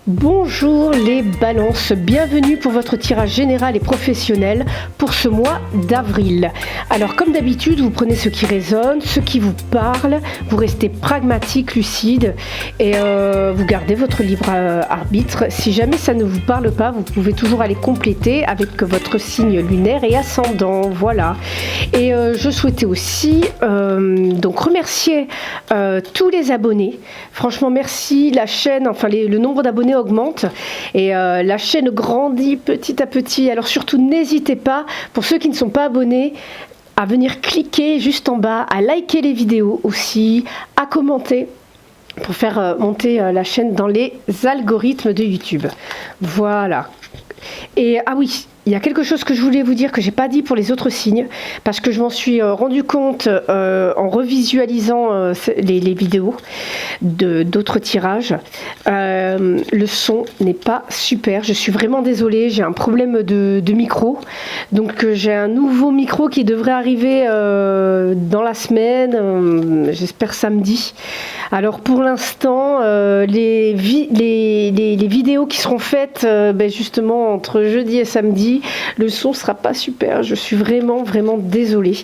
Bonjour les balances, bienvenue pour votre tirage général et professionnel pour ce mois d'avril. Alors comme d'habitude, vous prenez ce qui résonne, ce qui vous parle, vous restez pragmatique, lucide et vous gardez votre libre arbitre. Si jamais ça ne vous parle pas, vous pouvez toujours aller compléter avec votre signe lunaire et ascendant, voilà. Et je souhaitais aussi donc remercier tous les abonnés. Franchement merci, la chaîne, enfin le nombre d'abonnés augmente et la chaîne grandit petit à petit. Alors surtout n'hésitez pas, pour ceux qui ne sont pas abonnés, à venir cliquer juste en bas, à liker les vidéos aussi, à commenter pour faire monter la chaîne dans les algorithmes de YouTube. Voilà. Et ah oui, il y a quelque chose que je voulais vous dire que j'ai pas dit pour les autres signes, parce que je m'en suis rendu compte en revisualisant les vidéos d'autres tirages. Le son n'est pas super, je suis vraiment désolée, j'ai un problème de micro, donc j'ai un nouveau micro qui devrait arriver dans la semaine, j'espère samedi. Alors pour l'instant, les vidéos qui seront faites justement entre jeudi et samedi, le son sera pas super, je suis vraiment désolée,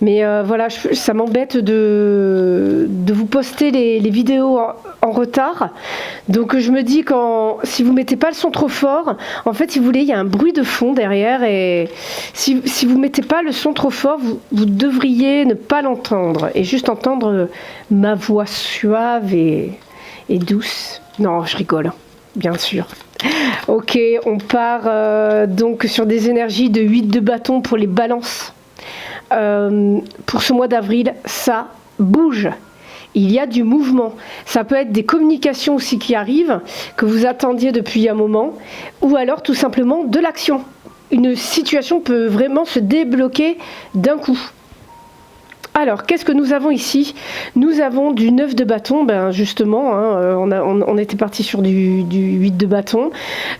mais voilà, ça m'embête de vous poster les vidéos en retard. Donc je me dis, si vous mettez pas le son trop fort, en fait si vous voulez, il y a un bruit de fond derrière, et si vous mettez pas le son trop fort, vous devriez ne pas l'entendre et juste entendre ma voix suave et douce. Non, je rigole, bien sûr. Ok, on part donc sur des énergies de 8 de bâton pour les balances. Pour ce mois d'avril, ça bouge. Il y a du mouvement. Ça peut être des communications aussi qui arrivent, que vous attendiez depuis un moment, ou alors tout simplement de l'action. Une situation peut vraiment se débloquer d'un coup. Alors, qu'est-ce que nous avons ici? Nous avons du 9 de bâton, justement, hein, on était parti sur du 8 de bâton.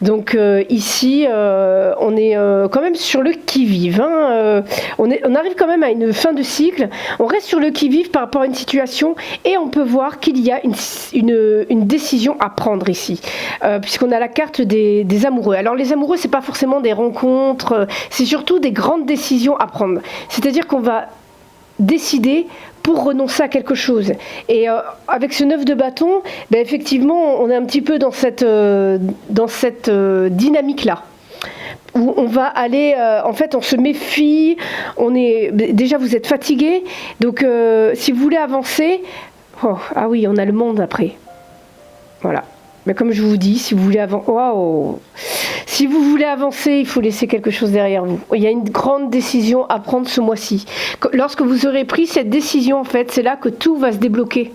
Donc ici, on est quand même sur le qui-vive. Hein, on arrive quand même à une fin de cycle, on reste sur le qui-vive par rapport à une situation, et on peut voir qu'il y a une décision à prendre ici, puisqu'on a la carte des amoureux. Alors les amoureux, c'est pas forcément des rencontres, c'est surtout des grandes décisions à prendre. C'est-à-dire qu'on va décider pour renoncer à quelque chose. Et avec ce 9 de bâton, effectivement, on est un petit peu dans cette dynamique-là, où on va aller, en fait, on se méfie, déjà vous êtes fatigué, donc si vous voulez avancer, ah oui, on a le monde après. Voilà. Mais comme je vous dis, si vous voulez si vous voulez avancer, il faut laisser quelque chose derrière vous. Il y a une grande décision à prendre ce mois-ci. Lorsque vous aurez pris cette décision, en fait, c'est là que tout va se débloquer.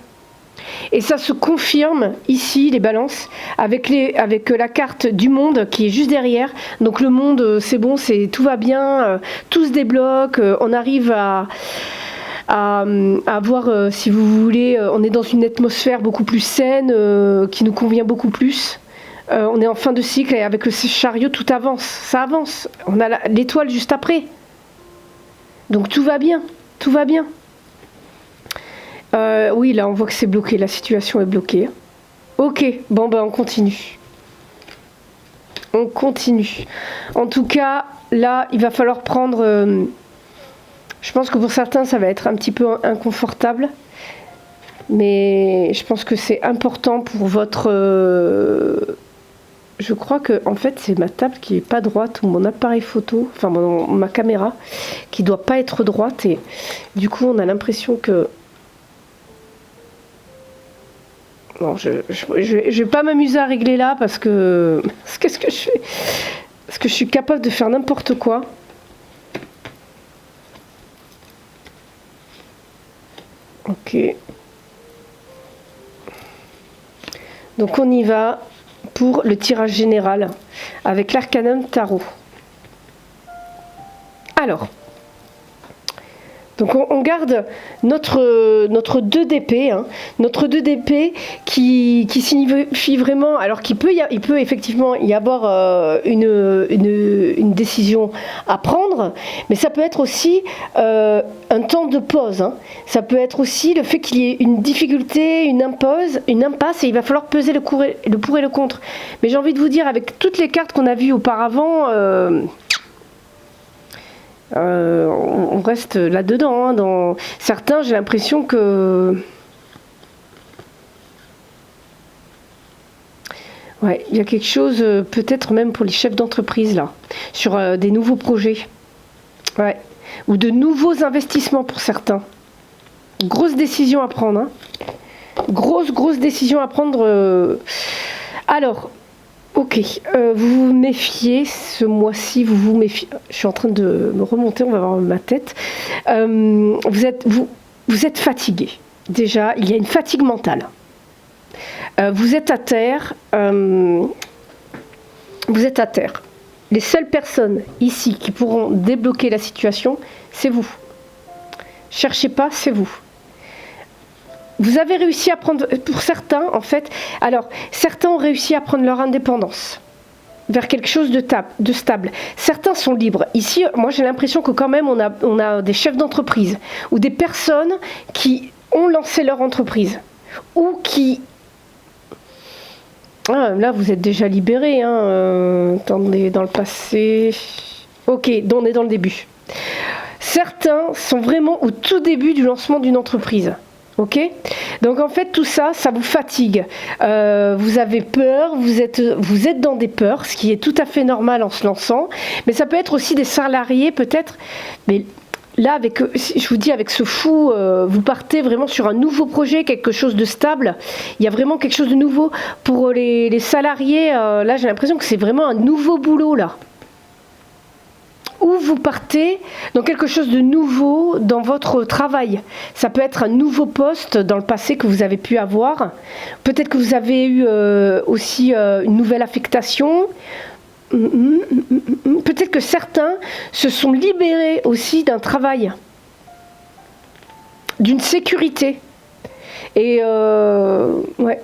Et ça se confirme ici, les balances, avec la carte du monde qui est juste derrière. Donc le monde, c'est bon, tout va bien, tout se débloque, on arrive à voir, si vous voulez, on est dans une atmosphère beaucoup plus saine, qui nous convient beaucoup plus. On est en fin de cycle, et avec le chariot, tout avance, ça avance. On a l'étoile juste après. Donc tout va bien, tout va bien. Oui, là on voit que c'est bloqué, la situation est bloquée. Ok, bon on continue. On continue. En tout cas, là, il va falloir prendre... je pense que pour certains, ça va être un petit peu inconfortable. Mais je pense que c'est important pour votre... Je crois que en fait c'est ma table qui est pas droite, ou mon appareil photo, enfin ma caméra qui doit pas être droite, et du coup on a l'impression que... Bon, je vais pas m'amuser à régler là, parce que... Qu'est-ce que je fais? Parce que je suis capable de faire n'importe quoi. Ok. Donc on y va pour le tirage général avec l'Arcanum Tarot. Alors, Donc on garde notre 2 d'épée, hein, notre 2 d'épée qui signifie vraiment, alors il peut effectivement y avoir une décision à prendre, mais ça peut être aussi un temps de pause, hein. Ça peut être aussi le fait qu'il y ait une difficulté, une impasse, et il va falloir peser le pour et le contre. Mais j'ai envie de vous dire, avec toutes les cartes qu'on a vues auparavant, on reste là-dedans, hein. Dans certains, j'ai l'impression que... Ouais, il y a quelque chose, peut-être même pour les chefs d'entreprise, là, sur des nouveaux projets. Ouais. Ou de nouveaux investissements pour certains. Grosse décision à prendre, hein. Grosse décision à prendre. Alors... Ok, vous vous méfiez, ce mois-ci, vous vous méfiez. Je suis en train de me remonter, on va voir ma tête. Vous êtes fatigué. Déjà, il y a une fatigue mentale. Vous êtes à terre. Vous êtes à terre. Les seules personnes ici qui pourront débloquer la situation, c'est vous. Cherchez pas, c'est vous. Vous avez réussi à prendre, pour certains en fait, alors certains ont réussi à prendre leur indépendance vers quelque chose de stable. Certains sont libres. Ici, moi j'ai l'impression que quand même on a des chefs d'entreprise ou des personnes qui ont lancé leur entreprise ou qui... Ah, là vous êtes déjà libérés, hein, attendez, dans le passé... Ok, on est dans le début. Certains sont vraiment au tout début du lancement d'une entreprise. Ok, donc en fait tout ça, ça vous fatigue. Vous avez peur, vous êtes dans des peurs, ce qui est tout à fait normal en se lançant. Mais ça peut être aussi des salariés peut-être. Mais là, je vous dis, avec ce fou, vous partez vraiment sur un nouveau projet, quelque chose de stable. Il y a vraiment quelque chose de nouveau pour les salariés. Là, j'ai l'impression que c'est vraiment un nouveau boulot là. Ou vous partez dans quelque chose de nouveau dans votre travail. Ça peut être un nouveau poste dans le passé que vous avez pu avoir. Peut-être que vous avez eu aussi une nouvelle affectation. Peut-être que certains se sont libérés aussi d'un travail, d'une sécurité. Et ouais.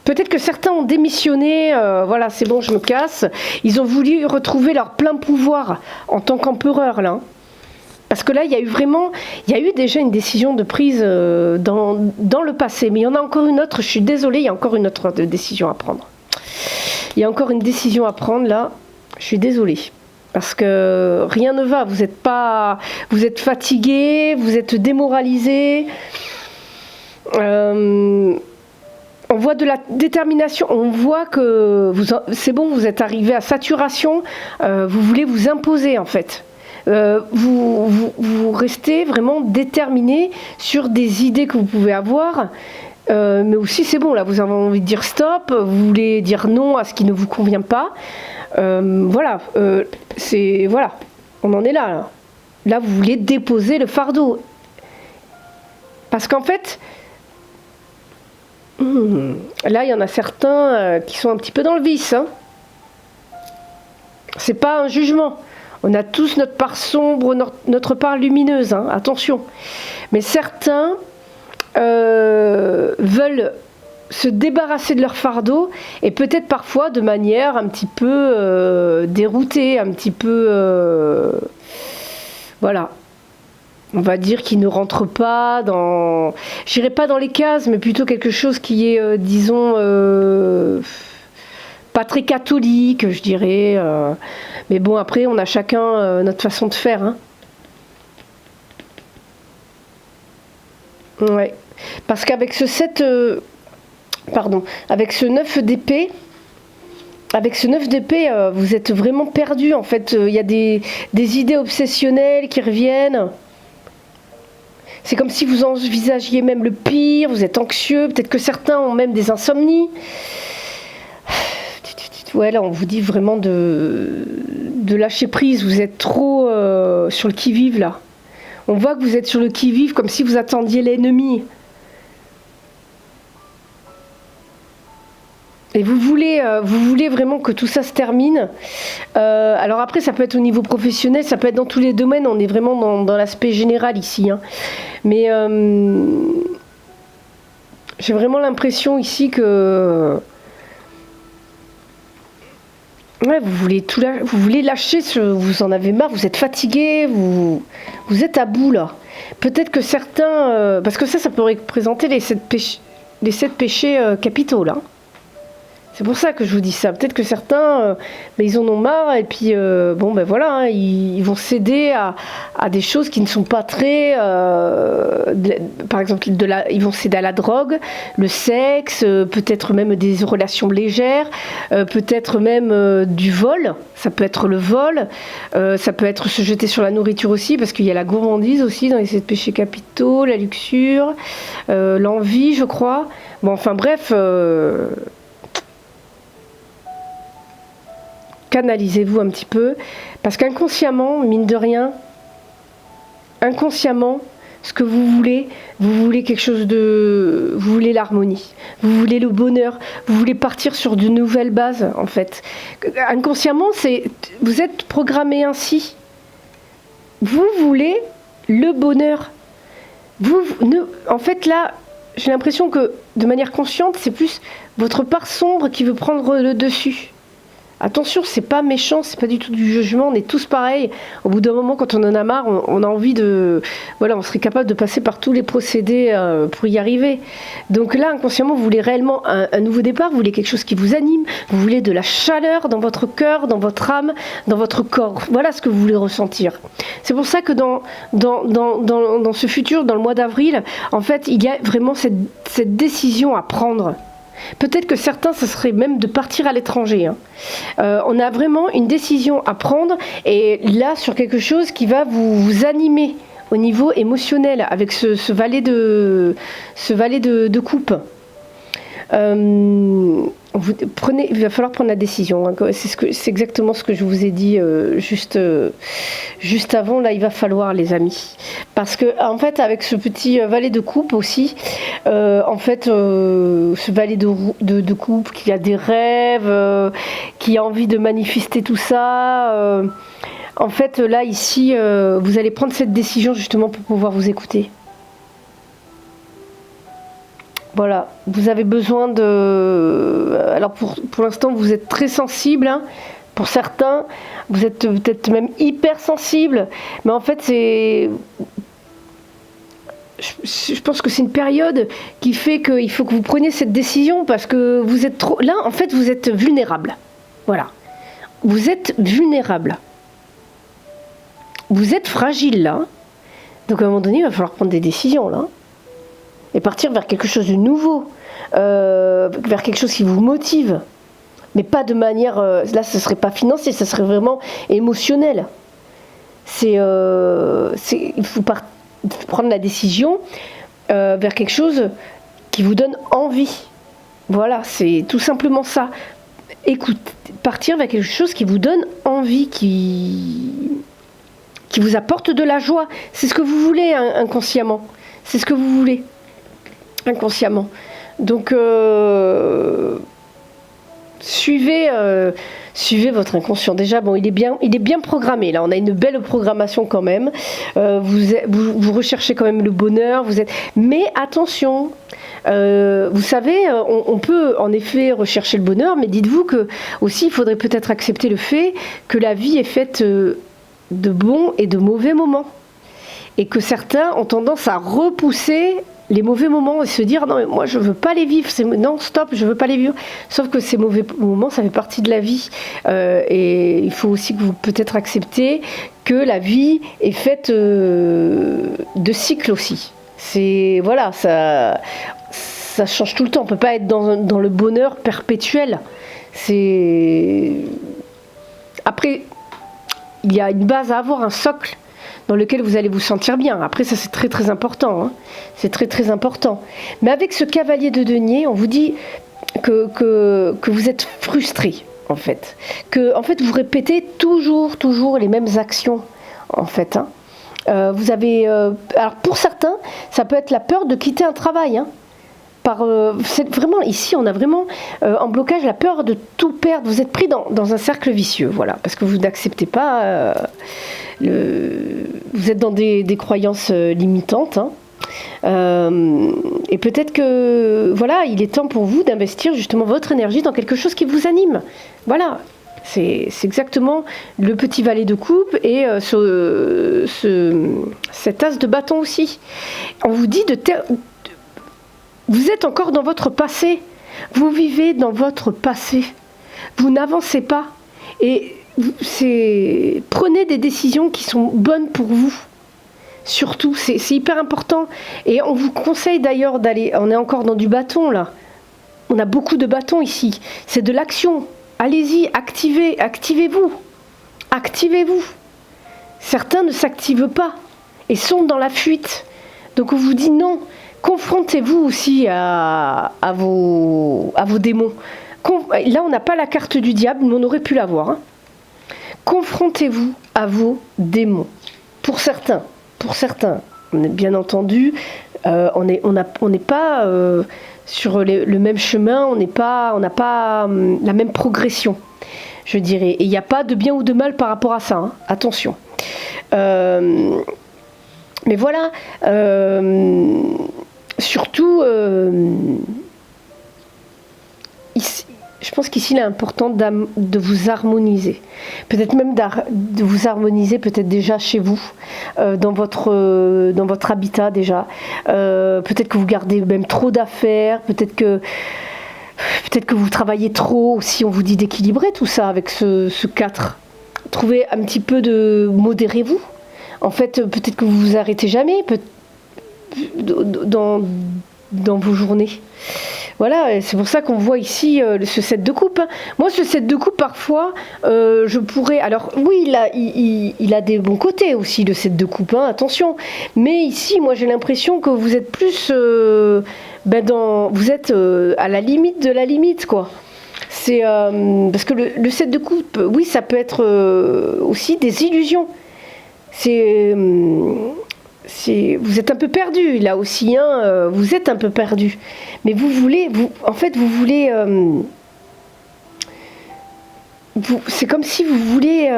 Peut-être que certains ont démissionné, voilà, c'est bon, je me casse. Ils ont voulu retrouver leur plein pouvoir en tant qu'empereur, là. Parce que là, il y a eu déjà une décision de prise dans le passé. Mais il y en a encore une autre, je suis désolée, il y a encore une autre décision à prendre. Il y a encore une décision à prendre, là. Je suis désolée. Parce que rien ne va, vous êtes fatigué, vous êtes démoralisé. On voit de la détermination, on voit que c'est bon, vous êtes arrivé à saturation, vous voulez vous imposer en fait. Vous restez vraiment déterminé sur des idées que vous pouvez avoir, mais aussi c'est bon, là vous avez envie de dire stop, vous voulez dire non à ce qui ne vous convient pas. Voilà, voilà, on en est là, là. Là, vous voulez déposer le fardeau. Parce qu'en fait... Là, il y en a certains qui sont un petit peu dans le vice. Hein. C'est pas un jugement. On a tous notre part sombre, notre part lumineuse. Hein. Attention. Mais certains veulent se débarrasser de leur fardeau et peut-être parfois de manière un petit peu déroutée, un petit peu... voilà. On va dire qu'il ne rentre pas dans... J'irai pas dans les cases, mais plutôt quelque chose qui est, disons, pas très catholique, je dirais. Mais bon, après, on a chacun notre façon de faire. Hein. Ouais. Parce qu'avec ce 7... avec ce 9 d'épée... Avec ce 9 d'épée, vous êtes vraiment perdu. En fait, il y a des idées obsessionnelles qui reviennent... C'est comme si vous envisagiez même le pire, vous êtes anxieux, peut-être que certains ont même des insomnies. Ouais, là, on vous dit vraiment de lâcher prise, vous êtes trop sur le qui-vive, là. On voit que vous êtes sur le qui-vive, comme si vous attendiez l'ennemi. Et vous voulez vraiment que tout ça se termine. Alors après, ça peut être au niveau professionnel, ça peut être dans tous les domaines. On est vraiment dans l'aspect général ici, hein. Mais j'ai vraiment l'impression ici que ouais, vous voulez lâcher, vous en avez marre, vous êtes fatigué, vous êtes à bout là. Peut-être que certains, parce que ça peut représenter les 7 péchés capitaux là. C'est pour ça que je vous dis ça. Peut-être que certains, ils en ont marre et puis voilà, hein, ils vont céder à des choses qui ne sont pas très, par exemple, ils vont céder à la drogue, le sexe, peut-être même des relations légères, peut-être même du vol. Ça peut être le vol, ça peut être se jeter sur la nourriture aussi, parce qu'il y a la gourmandise aussi dans les 7 péchés capitaux, la luxure, l'envie, je crois. Bon, enfin bref. Canalisez-vous un petit peu, parce qu'inconsciemment, mine de rien, inconsciemment, ce que vous voulez quelque chose de... Vous voulez l'harmonie, vous voulez le bonheur, vous voulez partir sur de nouvelles bases, en fait. Inconsciemment, vous êtes programmé ainsi. Vous voulez le bonheur. En fait, là, j'ai l'impression que, de manière consciente, c'est plus votre part sombre qui veut prendre le dessus. Attention, c'est pas méchant, c'est pas du tout du jugement, on est tous pareils. Au bout d'un moment, quand on en a marre, on a envie de... Voilà, on serait capable de passer par tous les procédés pour y arriver. Donc là, inconsciemment, vous voulez réellement un nouveau départ, vous voulez quelque chose qui vous anime, vous voulez de la chaleur dans votre cœur, dans votre âme, dans votre corps. Voilà ce que vous voulez ressentir. C'est pour ça que dans ce futur, dans le mois d'avril, en fait, il y a vraiment cette décision à prendre. Peut-être que certains, ce serait même de partir à l'étranger, hein. On a vraiment une décision à prendre, et là, sur quelque chose qui va vous animer au niveau émotionnel, avec ce valet de coupe. Il va falloir prendre la décision, hein. C'est exactement ce que je vous ai dit juste avant. Là, il va falloir, les amis, parce que en fait, avec ce petit valet de coupe aussi, ce valet de coupe qui a des rêves, qui a envie de manifester tout ça, en fait, là, ici, vous allez prendre cette décision justement pour pouvoir vous écouter. Voilà, vous avez besoin de... Alors pour l'instant, vous êtes très sensible, hein. Pour certains, vous êtes peut-être même hyper sensible. Mais en fait, je pense que c'est une période qui fait qu'il faut que vous preniez cette décision, parce que vous êtes trop... Là, en fait, vous êtes vulnérable. Voilà. Vous êtes vulnérable. Vous êtes fragile, là. Donc à un moment donné, il va falloir prendre des décisions, là. Et partir vers quelque chose de nouveau, vers quelque chose qui vous motive, mais pas de manière, là ce serait pas financier, ce serait vraiment émotionnel. Il faut prendre la décision vers quelque chose qui vous donne envie. Voilà, c'est tout simplement ça. Partir vers quelque chose qui vous donne envie, qui vous apporte de la joie. C'est ce que vous voulez, hein, inconsciemment. C'est ce que vous voulez. Inconsciemment. Donc suivez votre inconscient. Déjà, bon, il est bien programmé. Là, on a une belle programmation quand même. Vous recherchez quand même le bonheur. Mais attention, vous savez, on peut en effet rechercher le bonheur, mais dites-vous que aussi, il faudrait peut-être accepter le fait que la vie est faite de bons et de mauvais moments, et que certains ont tendance à repousser les mauvais moments et se dire non mais moi je veux pas les vivre, non stop, je veux pas les vivre. Sauf que ces mauvais moments, ça fait partie de la vie, et il faut aussi que vous peut-être accepter que la vie est faite de cycles aussi. C'est voilà, ça change tout le temps. On peut pas être dans le bonheur perpétuel. Après, il y a une base à avoir, un socle dans lequel vous allez vous sentir bien. Après, ça c'est très très important, hein. C'est très très important. Mais avec ce cavalier de denier, on vous dit que vous êtes frustré, en fait. Que en fait, vous répétez toujours les mêmes actions, en fait, hein. Vous avez... alors pour certains, ça peut être la peur de quitter un travail, hein. vraiment, ici, on a vraiment en blocage la peur de tout perdre. Vous êtes pris dans un cercle vicieux, voilà, parce que vous n'acceptez pas, vous êtes dans des croyances limitantes, hein. Et peut-être que, voilà, il est temps pour vous d'investir justement votre énergie dans quelque chose qui vous anime. Voilà, c'est exactement le petit valet de coupe et cet as de bâton aussi. On vous dit vous êtes encore dans votre passé. Vous vivez dans votre passé. Vous n'avancez pas. Et prenez des décisions qui sont bonnes pour vous. Surtout, c'est hyper important. Et on vous conseille d'ailleurs d'aller... On est encore dans du bâton, là. On a beaucoup de bâtons ici. C'est de l'action. Allez-y, activez-vous. Activez-vous. Certains ne s'activent pas et sont dans la fuite. Donc on vous dit non. Confrontez-vous aussi à vos démons. Là, on n'a pas la carte du diable, mais on aurait pu l'avoir, hein. Confrontez-vous à vos démons. Pour certains, bien entendu, on n'est pas sur le même chemin, on n'a pas la même progression, je dirais. Et il n'y a pas de bien ou de mal par rapport à ça, hein. Attention. Mais voilà, surtout, ici, je pense qu'ici, il est important de vous harmoniser. Peut-être même de vous harmoniser peut-être déjà chez vous, dans votre habitat déjà. Peut-être que vous gardez même trop d'affaires, peut-être que vous travaillez trop aussi, on vous dit d'équilibrer tout ça avec ce 4. Trouvez un petit peu modérez-vous. En fait, peut-être que vous vous arrêtez jamais dans vos journées. Voilà, c'est pour ça qu'on voit ici ce 7 de coupe. Moi, ce 7 de coupe, parfois, je pourrais... Alors, oui, il a des bons côtés aussi, le 7 de coupe, hein, attention. Mais ici, moi, j'ai l'impression que vous êtes plus... vous êtes à la limite de la limite, quoi. C'est parce que le 7 de coupe, oui, ça peut être aussi des illusions. Vous êtes un peu perdu là aussi, hein, vous êtes un peu perdu, mais vous voulez, c'est comme si vous vouliez,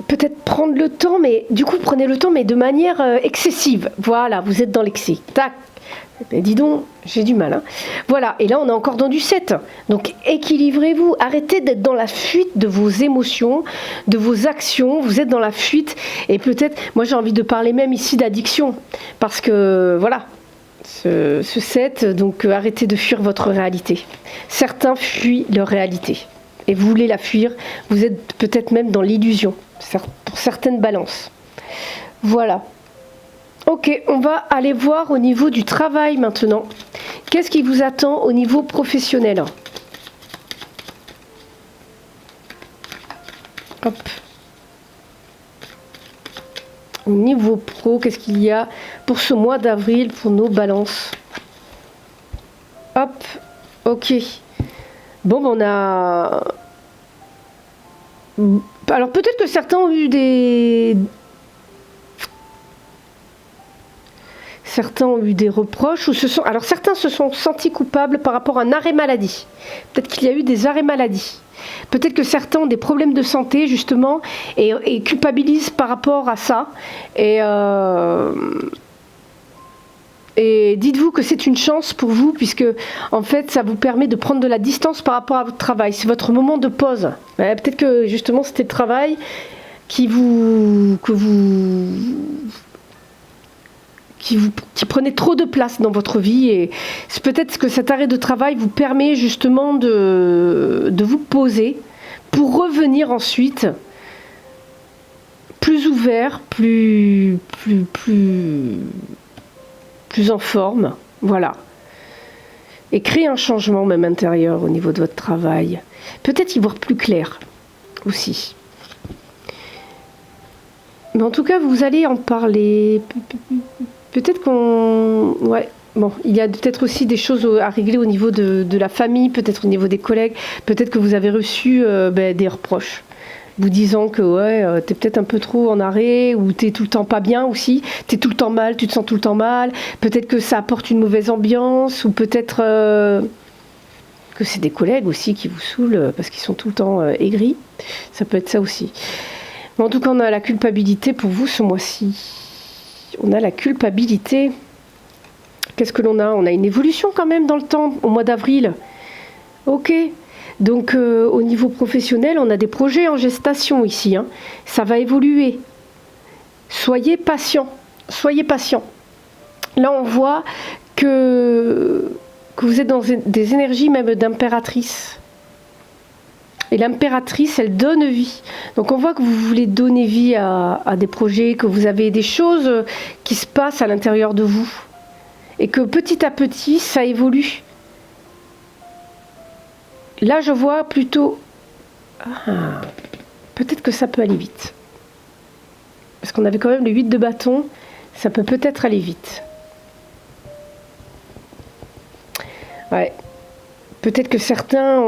peut-être prendre le temps, mais du coup prenez le temps, mais de manière excessive. Voilà, vous êtes dans l'excès. Tac. Mais dis donc, j'ai du mal, hein. Voilà, et là on est encore dans du 7. Donc équilibrez-vous, arrêtez d'être dans la fuite de vos émotions, de vos actions. Vous êtes dans la fuite, et peut-être, moi j'ai envie de parler même ici d'addiction, parce que voilà, ce 7, donc arrêtez de fuir votre réalité. Certains fuient leur réalité, et vous voulez la fuir, vous êtes peut-être même dans l'illusion, pour certaines balances. Voilà. Ok, on va aller voir au niveau du travail maintenant. Qu'est-ce qui vous attend au niveau professionnel? Hop. Au niveau pro, qu'est-ce qu'il y a pour ce mois d'avril pour nos balances? Hop, ok. Bon, on a... Alors peut-être que certains ont eu Certains ont eu des reproches, alors certains se sont sentis coupables par rapport à un arrêt maladie. Peut-être qu'il y a eu des arrêts maladie. Peut-être que certains ont des problèmes de santé, justement, et culpabilisent par rapport à ça. Et dites-vous que c'est une chance pour vous, puisque, en fait, ça vous permet de prendre de la distance par rapport à votre travail. C'est votre moment de pause. Peut-être que, justement, c'était le travail qui prenait trop de place dans votre vie, et c'est peut-être que cet arrêt de travail vous permet justement de vous poser pour revenir ensuite plus ouvert, plus en forme, voilà, et créer un changement même intérieur au niveau de votre travail, peut-être y voir plus clair aussi. Mais en tout cas, vous allez en parler. Peut-être qu'on... Ouais, bon, il y a peut-être aussi des choses à régler au niveau de la famille, peut-être au niveau des collègues, peut-être que vous avez reçu des reproches. vous disant que ouais, t'es peut-être un peu trop en arrêt, ou t'es tout le temps pas bien aussi, t'es tout le temps mal, tu te sens tout le temps mal, peut-être que ça apporte une mauvaise ambiance, ou peut-être que c'est des collègues aussi qui vous saoulent parce qu'ils sont tout le temps aigris, ça peut être ça aussi. Mais en tout cas, on a la culpabilité pour vous ce mois-ci. On a la culpabilité. Qu'est-ce que l'on a? On a une évolution quand même dans le temps, au mois d'avril. Ok. Donc au niveau professionnel, on a des projets en gestation ici. Hein. Ça va évoluer. Soyez patient. Soyez patient. Là, on voit que vous êtes dans des énergies même d'impératrice. Et l'impératrice, elle donne vie. Donc on voit que vous voulez donner vie à des projets, que vous avez des choses qui se passent à l'intérieur de vous. Et que petit à petit, ça évolue. Là, je vois plutôt... peut-être que ça peut aller vite. Parce qu'on avait quand même le 8 de bâton. Ça peut peut-être aller vite. Ouais. Peut-être que certains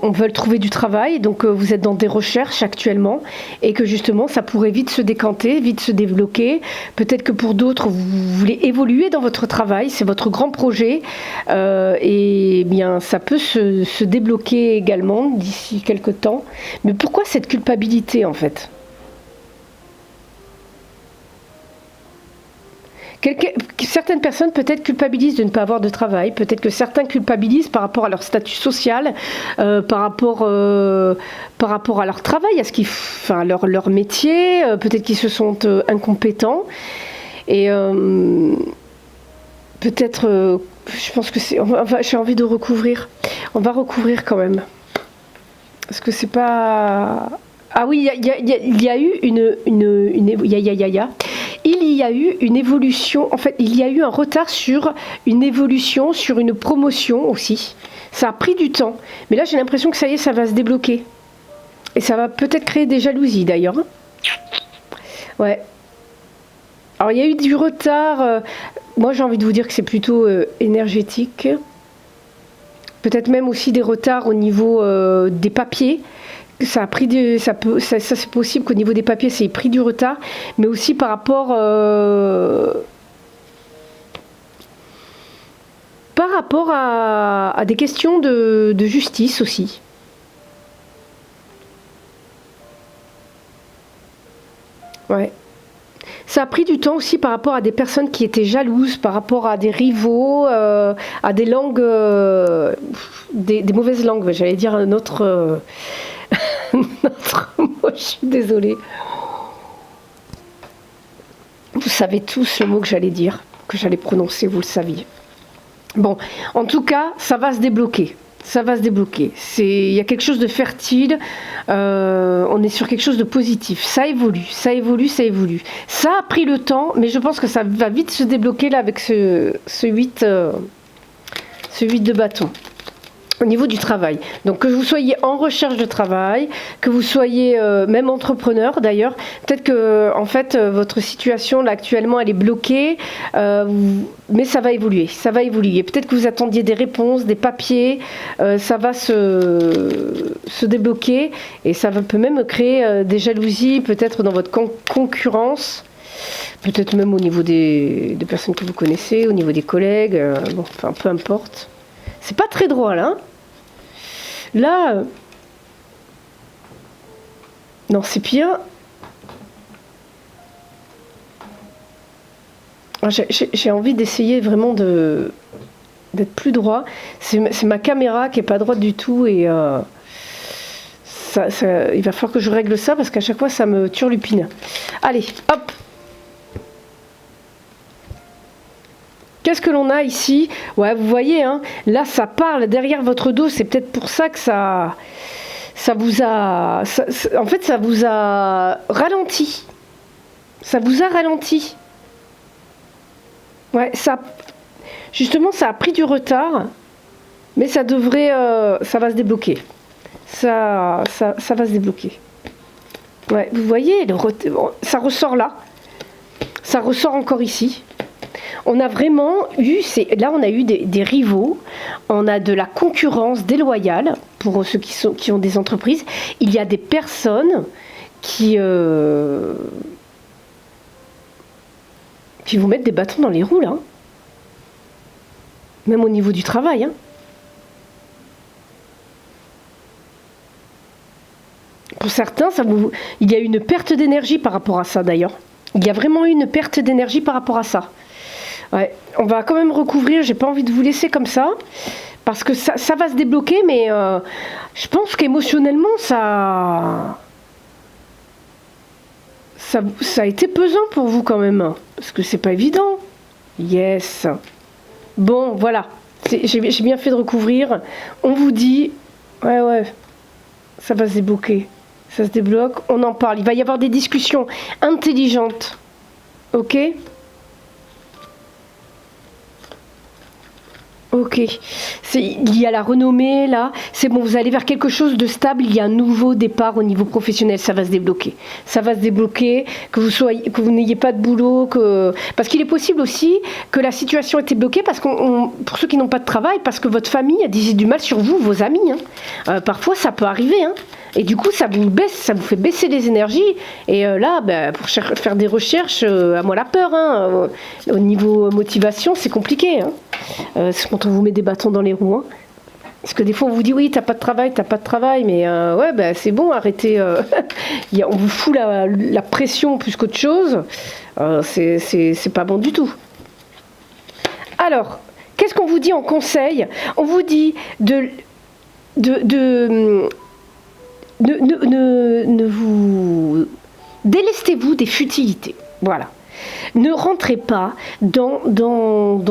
veulent trouver du travail, donc vous êtes dans des recherches actuellement, et que justement ça pourrait vite se décanter, vite se débloquer. Peut-être que pour d'autres, vous voulez évoluer dans votre travail, c'est votre grand projet, et bien ça peut se débloquer également d'ici quelques temps. Mais pourquoi cette culpabilité en fait ? Certaines personnes peut-être culpabilisent de ne pas avoir de travail, peut-être que certains culpabilisent par rapport à leur statut social, par rapport à leur travail, à leur métier, peut-être qu'ils se sentent incompétents. Et peut-être, je pense que j'ai envie de recouvrir. On va recouvrir quand même. Parce que c'est pas... Ah oui, il y a eu il y a eu une évolution, en fait, il y a eu un retard sur une évolution, sur une promotion aussi. Ça a pris du temps. Mais là, j'ai l'impression que ça y est, ça va se débloquer. Et ça va peut-être créer des jalousies, d'ailleurs. Ouais. Alors, il y a eu du retard. Moi, j'ai envie de vous dire que c'est plutôt énergétique. Peut-être même aussi des retards au niveau des papiers. Ça a pris ça c'est possible qu'au niveau des papiers ça ait pris du retard, mais aussi par rapport à des questions de justice aussi. Ouais. Ça a pris du temps aussi par rapport à des personnes qui étaient jalouses, par rapport à des rivaux, à des langues, des mauvaises langues, j'allais dire un autre... notre mot, je suis désolée. Vous savez tous le mot que j'allais dire, que j'allais prononcer, vous le saviez. Bon, en tout cas, ça va se débloquer. Ça va se débloquer. Il y a quelque chose de fertile. On est sur quelque chose de positif. Ça évolue, ça évolue, ça évolue. Ça a pris le temps, mais je pense que ça va vite se débloquer là avec ce 8 de bâton. Au niveau du travail. Donc que vous soyez en recherche de travail, que vous soyez même entrepreneur d'ailleurs, peut-être que en fait votre situation là actuellement elle est bloquée, mais ça va évoluer, ça va évoluer. Peut-être que vous attendiez des réponses, des papiers, ça va se débloquer et ça peut même créer des jalousies peut-être dans votre concurrence. Peut-être même au niveau des personnes que vous connaissez, au niveau des collègues, bon, enfin peu importe. C'est pas très drôle, hein. Là, non, c'est pire. J'ai envie d'essayer vraiment d'être plus droit. C'est ma caméra qui est pas droite du tout et il va falloir que je règle ça parce qu'à chaque fois ça me turlupine. Allez, hop. Qu'est-ce que l'on a ici? Ouais, vous voyez, hein, là, ça parle derrière votre dos. C'est peut-être pour ça que ça vous a... en fait, ça vous a ralenti. Ça vous a ralenti. Ouais, justement, ça a pris du retard. Mais ça devrait... ça va se débloquer. Ça va se débloquer. Ouais, vous voyez, ça ressort là. Ça ressort encore ici. On a vraiment eu, là on a eu des rivaux, on a de la concurrence déloyale pour ceux qui ont des entreprises. Il y a des personnes qui vous mettent des bâtons dans les roues là. Même au niveau du travail. Hein. Pour certains, il y a une perte d'énergie par rapport à ça d'ailleurs. Il y a vraiment eu une perte d'énergie par rapport à ça. Ouais, on va quand même recouvrir, j'ai pas envie de vous laisser comme ça, parce que ça va se débloquer, mais je pense qu'émotionnellement, ça a été pesant pour vous quand même, parce que c'est pas évident. Yes. Bon, voilà, j'ai bien fait de recouvrir. On vous dit, ouais, ça va se débloquer. Ça se débloque, on en parle. Il va y avoir des discussions intelligentes. Ok ? Ok. Il y a la renommée, là. C'est bon, vous allez vers quelque chose de stable. Il y a un nouveau départ au niveau professionnel. Ça va se débloquer. Ça va se débloquer, que vous n'ayez pas de boulot. Parce qu'il est possible aussi que la situation ait été bloquée pour ceux qui n'ont pas de travail, parce que votre famille a dit du mal sur vous, vos amis. Hein. Parfois, ça peut arriver. Hein. Et du coup, ça vous fait baisser les énergies. Et là, pour faire des recherches, à moi la peur. Hein. Au niveau motivation, c'est compliqué. Hein. C'est quand on vous met des bâtons dans les roues. Hein. Parce que des fois, on vous dit, oui, t'as pas de travail. Mais c'est bon, arrêtez. On vous fout la pression plus qu'autre chose. C'est pas bon du tout. Alors, qu'est-ce qu'on vous dit en conseil? On vous dit ne vous délestez-vous des futilités. Voilà. Ne rentrez pas dans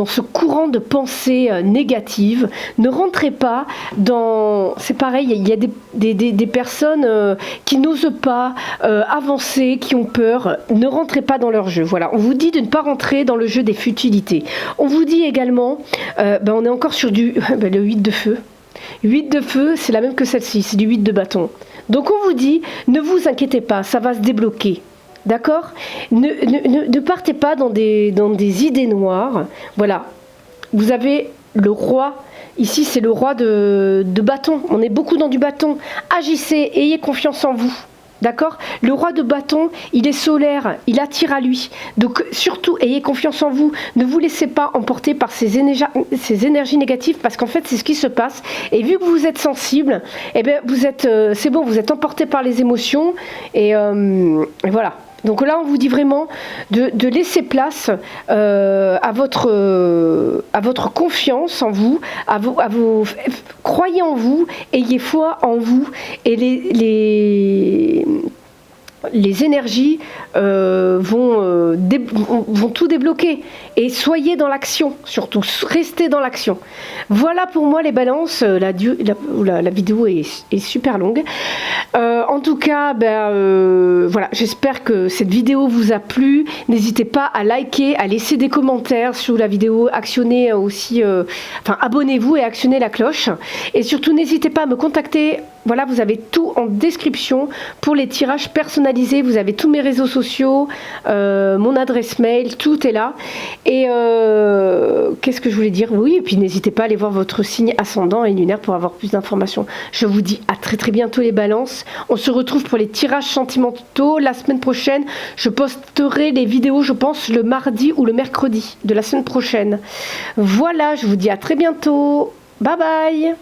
ce courant de pensée négative. Ne rentrez pas dans... C'est pareil, il y a des personnes qui n'osent pas avancer, qui ont peur. Ne rentrez pas dans leur jeu. Voilà, on vous dit de ne pas rentrer dans le jeu des futilités. On vous dit également, on est encore sur le 8 de feu. 8 de feu, c'est la même que celle-ci, c'est du 8 de bâton. Donc on vous dit, ne vous inquiétez pas, ça va se débloquer. D'accord ? Ne partez pas dans des idées noires. Voilà. Vous avez le roi. Ici, c'est le roi de bâton. On est beaucoup dans du bâton. Agissez, ayez confiance en vous. D'accord ? Le roi de bâton, il est solaire, il attire à lui. Donc surtout, ayez confiance en vous. Ne vous laissez pas emporter par ces énergies négatives, parce qu'en fait, c'est ce qui se passe. Et vu que vous êtes sensible, c'est bon, vous êtes emporté par les émotions. Et voilà. Donc là, on vous dit vraiment de laisser place à votre confiance en vous, croyez en vous, ayez foi en vous, et les énergies vont tout débloquer. Et soyez dans l'action, surtout, restez dans l'action. Voilà pour moi les balances. La vidéo est super longue. En tout cas, voilà, j'espère que cette vidéo vous a plu. N'hésitez pas à liker, à laisser des commentaires sous la vidéo, actionnez aussi, abonnez-vous et actionnez la cloche. Et surtout, n'hésitez pas à me contacter. Voilà, vous avez tout en description pour les tirages personnalisés. Vous avez tous mes réseaux sociaux, mon adresse mail, tout est là. Et qu'est-ce que je voulais dire? Oui, et puis n'hésitez pas à aller voir votre signe ascendant et lunaire pour avoir plus d'informations. Je vous dis à très très bientôt les balances. On se retrouve pour les tirages sentimentaux la semaine prochaine. Je posterai les vidéos, je pense, le mardi ou le mercredi de la semaine prochaine. Voilà, je vous dis à très bientôt. Bye bye.